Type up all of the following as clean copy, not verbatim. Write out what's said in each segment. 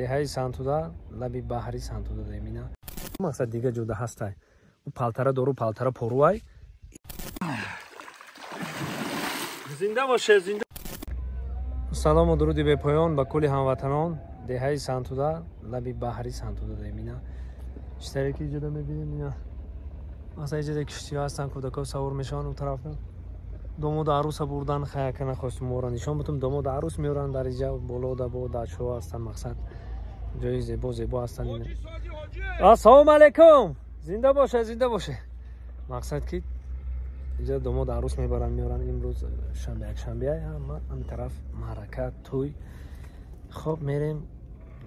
деҳаи Сантуда, лаби баҳри Сантуда демина. Мақсад дига ҷуда ҳастай. У палтара дору, палтара поруай. Зинда боше, зинда. Салому дуруди бепоён ба кулли ҳамватанон. Деҳаи Сантуда, лаби баҳри Сантуда демина. Иштаре ки ҷуда мебинем ина. Мақсад ҷуда киштиҳо ҳастан, кӯдакҳо савор мешаванд он тарафна. Домоду аруса бурдан хаяка нахостим моро нишон бутум. Домоду арус меоранд дар инҷа боло дабо дачҳо ҳастанд. Мақсад ҷои зебо ҳастанд. Ассалому алайкум. Зинда боше, зинда боше. Мақсад ки инҷа домоду арус мебаранд меоранд. Имрӯз шанбе якшанбе ҳама ин тараф маърака тӯй. Хоб мерем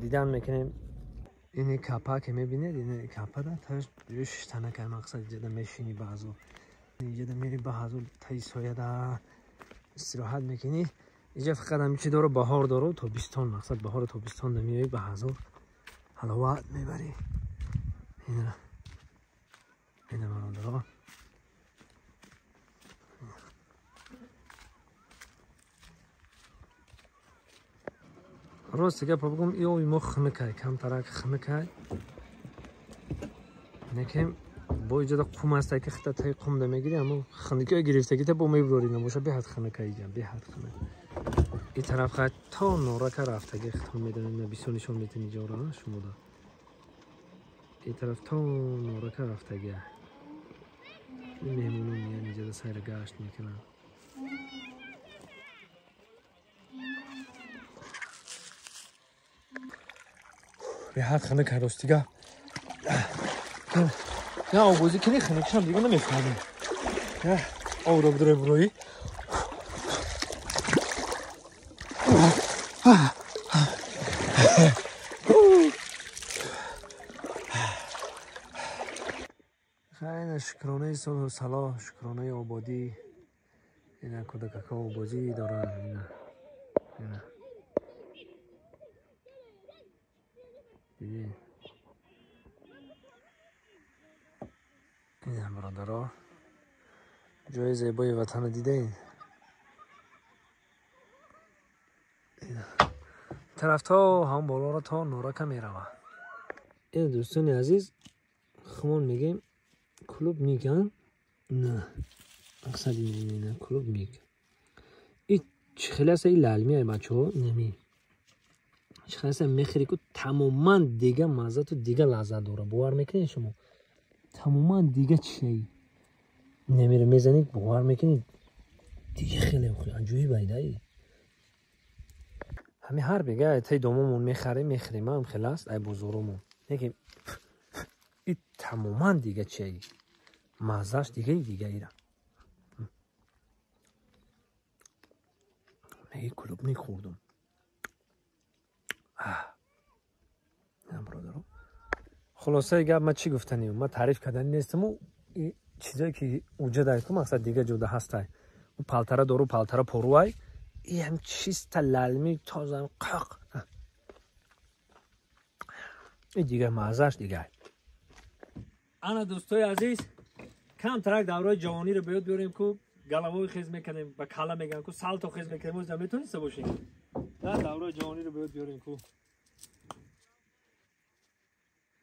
дидан мекунем. Ини капа ки мебинед, ини капа да таш шиштанака. Мақсад ҷада мешини баъзо. Ҷада мери баъзо таи сояда истироҳат мекунӣ. Инҷа фақат ҳамчи доро баҳор доро тобистон. Мақсад баҳори тобистон да меоӣ баъзо ҳаловат мебарӣ. ина бародаро. Рости гапа бигӯм иёви мо химикай, камтарак химикай. Некем бо иҷода қум ҳастай ки хита таи қум да мегири, аммо химикай гирифтаги та бо мебурори набоша беҳад химикай ҷа, беҳад химик. ин тараф хай то норака рафтаги хитон медонем на бисёр нишон метини ҷора шумо да. ин тараф то норака рафтаги. ин меҳмонон меян иҷода сайра гашт мекунанд. беҳад химикай ростига. Я обози кини химикшам дига намефаҳмем. Я обро бидуре бурои. خیلی شکرانه صلح و صلاح، شکرانه آبادی. اینا کودک‌ها آبادی دارن. اینا دیدی؟ اینا برادرها جای زیبای وطن دیدین؟ اینا طرف تا هم بالا را تا نورکا میروه. این دوستان عزیز خمون میگیم کلوب میگن نه مقصد اینه کلوب میگن این خیلی از این لالمی های بچه ها نمی خیلی از میخری که تماما دیگه مزه تو دیگه لذت داره باور میکنید شما تماما دیگه چی نمیره میزنید باور میکنید دیگه خیلی انجوی بایده ای همین هر بگه تای دوممون میخریم هم خیلی است ای بزرگمون نگیم این تماما دیگه چی مزهش دیگه ایره میگه کلوب میخوردم نه برادرم خلاصه گپ من چی گفتنیم من تعریف کردن نیستم و این چیزایی که وجود داره که مقصد دیگه جوده هسته اون پالتره دارو پالتره پروای این هم چیست لالمی تازه قاق این دیگه مزهش دیگه انا دوستای عزیز کم ترک دورای جوانی رو بیاد بیاریم که گلوای خیز میکنیم با کلا میگن که سالتو خیز میکنیم و زمیتونی سه باشیم در دورای جوانی رو بیاد بیاریم که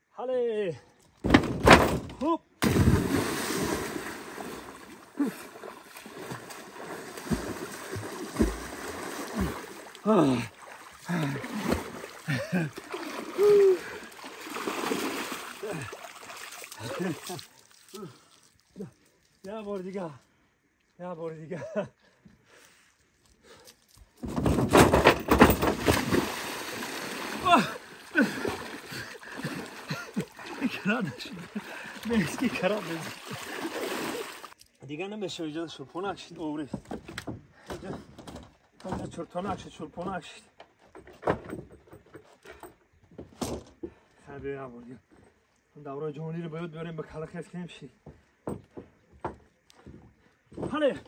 حاله خوب یا بار دیگه Meski karat bezdi. دیگه نمیشه اینجا شلپونه اکشید اوری. اینجا چرتونه اکشید شلپونه اکشید. خیلی نبودی. دورای جوانی رو باید بیاریم به کلا خیز کنیم شید. حاله.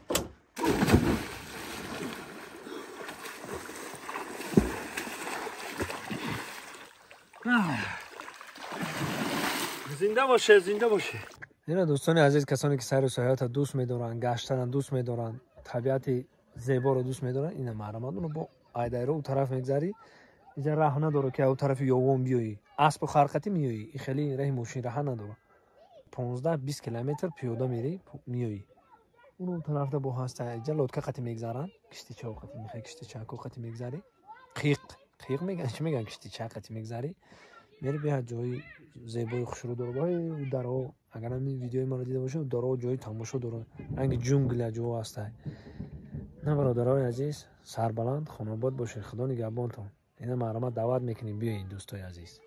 زنده باشه اینا دوستان عزیز کسانی که سیر و سیاحت دوست می‌دارن گشتن دوست می‌دارن طبیعت زیبا رو دوست می‌دارن اینا محرمات رو با ایدایرو اون طرف می‌گذاری اینجا راه نداره که او طرف یوم بیایی اسب و خرقتی میایی این خیلی راه ماشین راه نداره 15-20 کیلومتر پیاده میری میایی اون طرف با هست اینجا لودکا قتی میگذارن کشتی چاو قتی میخوای کشتی چاکو قتی میگذاری قیق میگن چی میگن کشتی چا قتی میگذاری میری به جای زیبای خوشرو داره با درو اگر همین ویدیوی ما رو دیده باشه درو جای تماشا داره رنگ جنگل جو هست نه برادرای عزیز سربلند خانواد باشه خدا نگهبانتون اینا مرحمت دعوت میکنیم بیاین دوستای عزیز